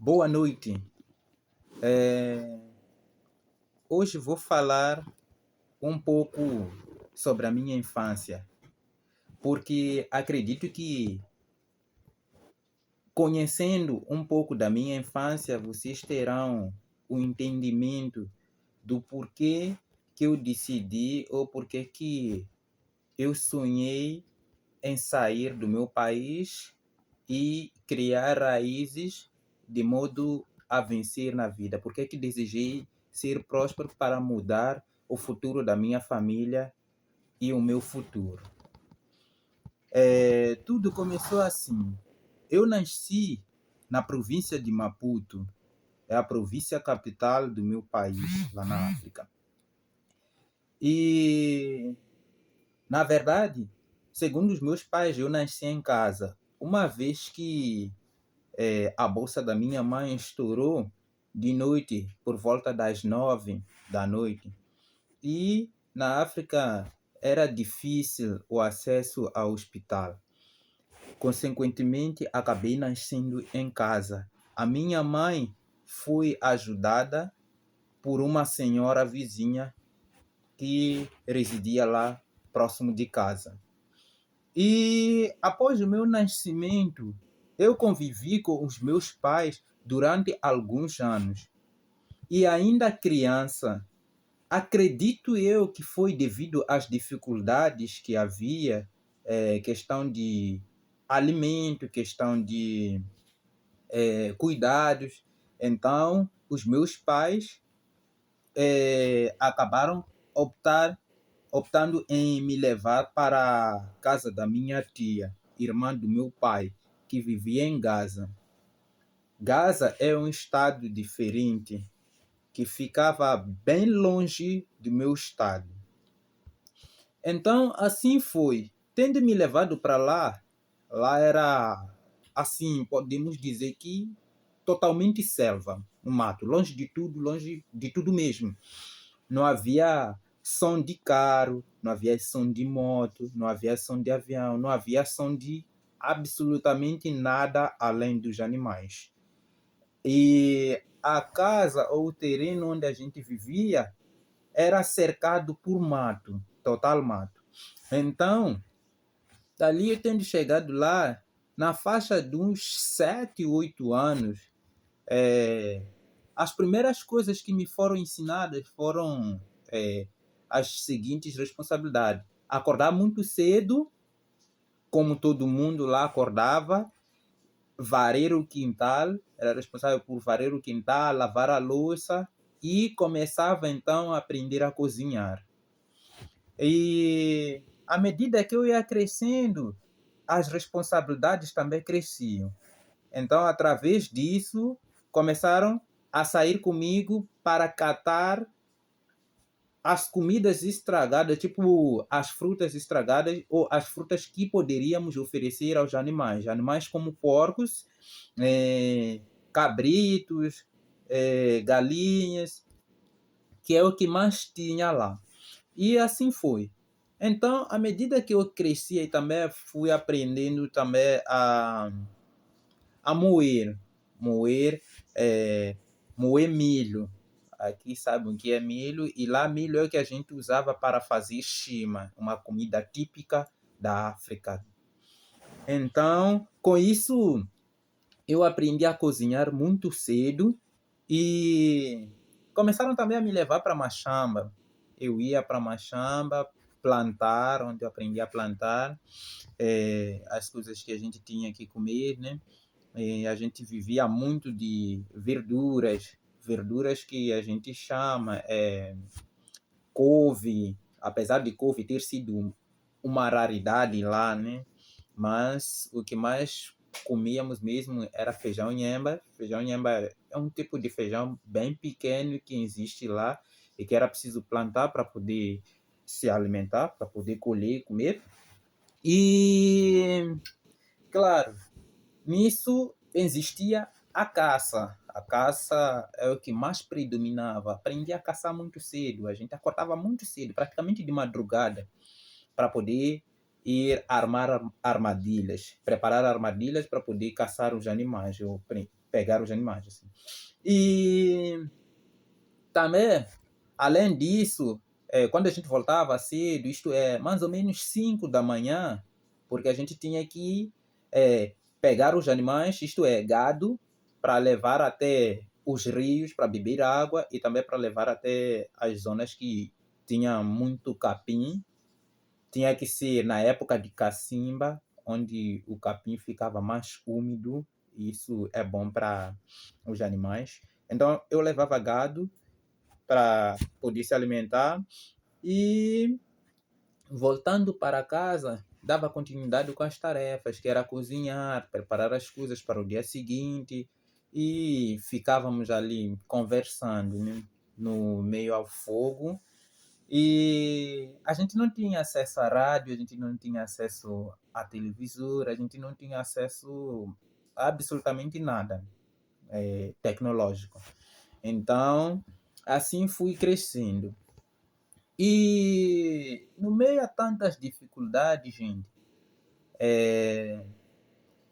Boa noite. Eh, Hoje vou falar um pouco sobre a minha infância, porque acredito que conhecendo um pouco da minha infância, vocês terão o entendimento do porquê que eu decidi ou porquê que eu sonhei em sair do meu país e criar raízes de modo a vencer na vida. Porque que desejei ser próspero para mudar o futuro da minha família e o meu futuro. Tudo começou assim. Eu nasci na província de Maputo, é a província capital do meu país, lá na África. E, na verdade, segundo os meus pais, eu nasci em casa. Uma vez que a bolsa da minha mãe estourou de noite, por volta das 9 da noite. E na África era difícil o acesso ao hospital. Consequentemente, acabei nascendo em casa. A minha mãe foi ajudada por uma senhora vizinha que residia lá próximo de casa. E após o meu nascimento, eu convivi com os meus pais durante alguns anos. E ainda criança, acredito eu que foi devido às dificuldades que havia, questão de alimento, questão de cuidados. Então, os meus pais acabaram optando em me levar para a casa da minha tia, irmã do meu pai, que vivia em Gaza. Gaza é um estado diferente, que ficava bem longe do meu estado. Então, assim foi. Tendo me levado para lá, lá era, assim, podemos dizer que totalmente selva, um mato, longe de tudo mesmo. Não havia som de carro, não havia som de moto, não havia som de avião, não havia som de absolutamente nada além dos animais. E a casa ou o terreno onde a gente vivia era cercado por mato, total mato. Então, dali eu tendo chegado lá, na faixa de uns 7, 8 anos, as primeiras coisas que me foram ensinadas foram as seguintes responsabilidades. Acordar muito cedo, como todo mundo lá acordava, varer o quintal, era responsável por varer o quintal, lavar a louça e começava então a aprender a cozinhar. E à medida que eu ia crescendo, as responsabilidades também cresciam. Então, através disso, começaram a sair comigo para catar as comidas estragadas, tipo as frutas estragadas ou as frutas que poderíamos oferecer aos animais. Animais como porcos, cabritos, galinhas, que é o que mais tinha lá. E assim foi. Então, à medida que eu crescia e também fui aprendendo também a moer, moer milho. Aqui sabem o que é milho, e lá milho é o que a gente usava para fazer shima, uma comida típica da África. Então, com isso, eu aprendi a cozinhar muito cedo e começaram também a me levar para Machamba. Eu ia para Machamba plantar, onde eu aprendi a plantar as coisas que a gente tinha que comer, né? A gente vivia muito de verduras, verduras que a gente chama couve, apesar de couve ter sido uma raridade lá, né? Mas o que mais comíamos mesmo era feijão nhemba. Feijão nhemba é um tipo de feijão bem pequeno que existe lá e que era preciso plantar para poder se alimentar, para poder colher e comer. E, claro, nisso existia a caça. A caça é o que mais predominava. Aprendi a caçar muito cedo. A gente acordava muito cedo, praticamente de madrugada, para poder ir armar armadilhas, preparar armadilhas para poder caçar os animais. pegar os animais. Assim. E também, além disso, quando a gente voltava cedo, isto é, mais ou menos 5 da manhã, porque a gente tinha que pegar os animais, isto é, gado, para levar até os rios para beber água e também para levar até as zonas que tinha muito capim. Tinha que ser na época de cacimba, onde o capim ficava mais úmido, e isso é bom para os animais. Então eu levava gado para poder se alimentar e voltando para casa dava continuidade com as tarefas, que era cozinhar, preparar as coisas para o dia seguinte e ficávamos ali conversando, né, no meio ao fogo. E a gente não tinha acesso à rádio, a gente não tinha acesso à televisor, a gente não tinha acesso a absolutamente nada tecnológico. Então, assim fui crescendo. E no meio a tantas dificuldades, gente,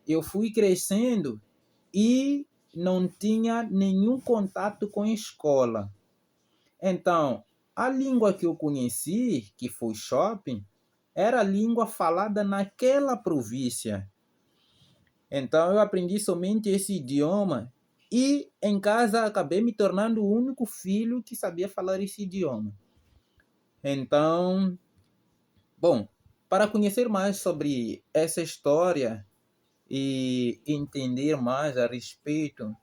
eu fui crescendo e não tinha nenhum contato com a escola. Então, a língua que eu conheci, que foi shopping, era a língua falada naquela província. Então, eu aprendi somente esse idioma e em casa acabei me tornando o único filho que sabia falar esse idioma. Então, bom, para conhecer mais sobre essa história e entender mais a respeito,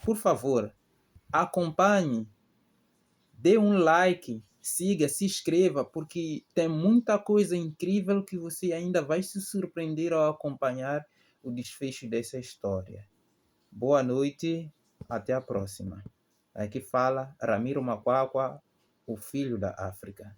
por favor, acompanhe, dê um like, siga, se inscreva, porque tem muita coisa incrível que você ainda vai se surpreender ao acompanhar o desfecho dessa história. Boa noite, até a próxima. Aqui fala Ramiro Macuacua, o filho da África.